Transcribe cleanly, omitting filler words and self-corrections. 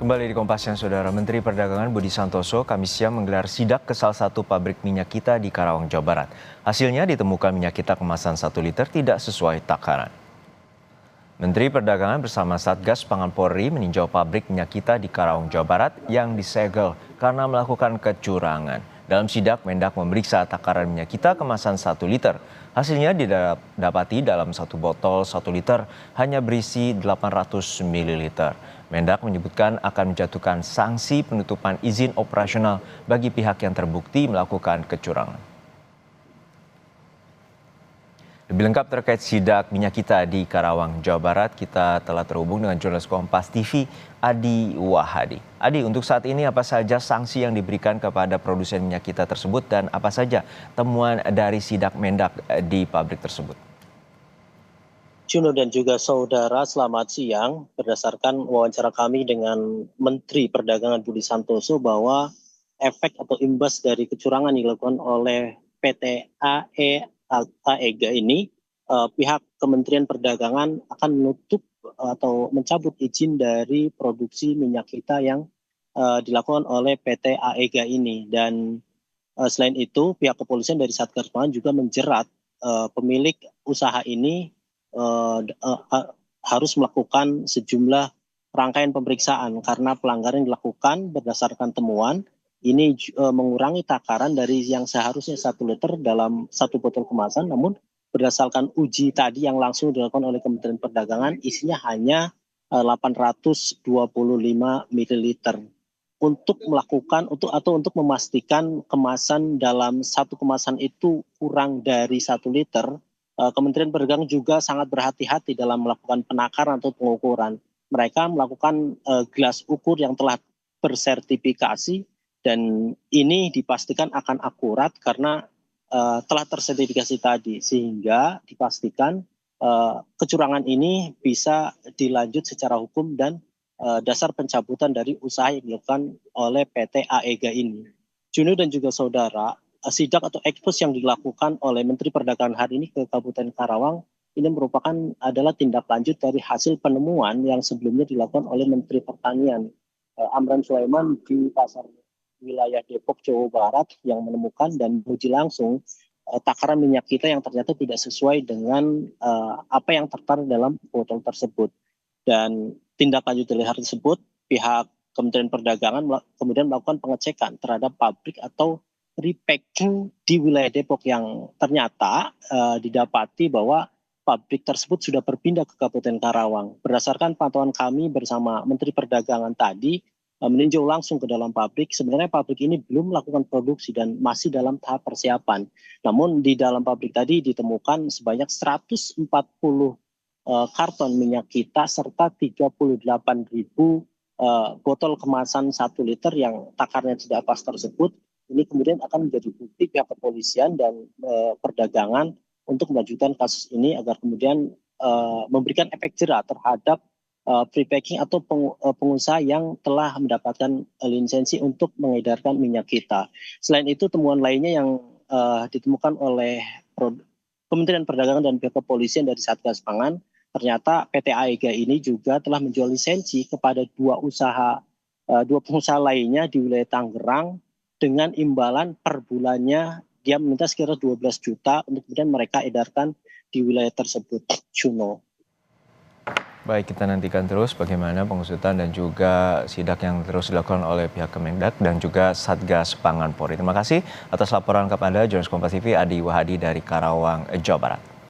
Kembali di Kompas Siang, Saudara. Menteri Perdagangan Budi Santoso Kamis siang menggelar sidak ke salah satu pabrik minyak kita di Karawang, Jawa Barat. Hasilnya ditemukan minyak kita kemasan 1 liter tidak sesuai takaran. Menteri Perdagangan bersama Satgas Pangan Polri meninjau pabrik minyak kita di Karawang, Jawa Barat yang disegel karena melakukan kecurangan. Dalam sidak, Mendak memeriksa takaran minyak kita kemasan 1 liter. Hasilnya didapati dalam satu botol 1 liter hanya berisi 800 ml. Mendak menyebutkan akan menjatuhkan sanksi penutupan izin operasional bagi pihak yang terbukti melakukan kecurangan. Lebih lengkap terkait sidak minyak kita di Karawang, Jawa Barat, kita telah terhubung dengan jurnalis Kompas TV, Adi Wahadi. Adi, untuk saat ini apa saja sanksi yang diberikan kepada produsen minyak kita tersebut dan apa saja temuan dari sidak Mendak di pabrik tersebut? Juno dan juga saudara, selamat siang. Berdasarkan wawancara kami dengan Menteri Perdagangan Budi Santoso bahwa efek atau imbas dari kecurangan yang dilakukan oleh PT AEGA ini, pihak Kementerian Perdagangan akan menutup atau mencabut izin dari produksi minyak kita yang dilakukan oleh PT AEGA ini. Dan selain itu, pihak kepolisian dari Satgas Pangan juga menjerat pemilik usaha ini harus melakukan sejumlah rangkaian pemeriksaan karena pelanggaran yang dilakukan berdasarkan temuan ini mengurangi takaran dari yang seharusnya 1 liter dalam satu botol kemasan, namun berdasarkan uji tadi yang langsung dilakukan oleh Kementerian Perdagangan isinya hanya 825 ml. Untuk memastikan kemasan dalam satu kemasan itu kurang dari 1 liter, Kementerian Perdagangan juga sangat berhati-hati dalam melakukan penakaran atau pengukuran. Mereka melakukan gelas ukur yang telah bersertifikasi dan ini dipastikan akan akurat karena telah tersertifikasi tadi, sehingga dipastikan kecurangan ini bisa dilanjut secara hukum dan dasar pencabutan dari usaha yang dilakukan oleh PT AEGA ini. Juno dan juga saudara, sidak atau ekspos yang dilakukan oleh Menteri Perdagangan hari ini ke Kabupaten Karawang ini merupakan adalah tindak lanjut dari hasil penemuan yang sebelumnya dilakukan oleh Menteri Pertanian Amran Sulaiman di pasar wilayah Depok, Jawa Barat yang menemukan dan uji langsung takaran minyak kita yang ternyata tidak sesuai dengan apa yang tertera dalam botol tersebut. Dan tindak lanjut dari hal tersebut, pihak Kementerian Perdagangan kemudian melakukan pengecekan terhadap pabrik atau repacking di wilayah Depok yang ternyata didapati bahwa pabrik tersebut sudah berpindah ke Kabupaten Karawang. Berdasarkan pantauan kami bersama Menteri Perdagangan tadi, meninjau langsung ke dalam pabrik, sebenarnya pabrik ini belum melakukan produksi dan masih dalam tahap persiapan. Namun di dalam pabrik tadi ditemukan sebanyak 140 karton minyak kita serta 38.000 botol kemasan 1 liter yang takarnya tidak pas tersebut. Ini kemudian akan menjadi bukti pihak kepolisian dan perdagangan untuk melanjutkan kasus ini agar kemudian memberikan efek jera terhadap prepacking atau pengusaha yang telah mendapatkan lisensi untuk mengedarkan minyak kita. Selain itu, temuan lainnya yang ditemukan oleh Kementerian Perdagangan dan pihak kepolisian dari Satgas Pangan, ternyata PT AEGA ini juga telah menjual lisensi kepada dua pengusaha lainnya di wilayah Tangerang dengan imbalan per bulannya dia meminta sekitar 12 juta untuk kemudian mereka edarkan di wilayah tersebut. Juno. Baik, kita nantikan terus bagaimana pengusutan dan juga sidak yang terus dilakukan oleh pihak Kemendak dan juga Satgas Pangan Polri. Terima kasih atas laporan kepada jurnalis Kompas TV Adi Wahadi dari Karawang, Jawa Barat.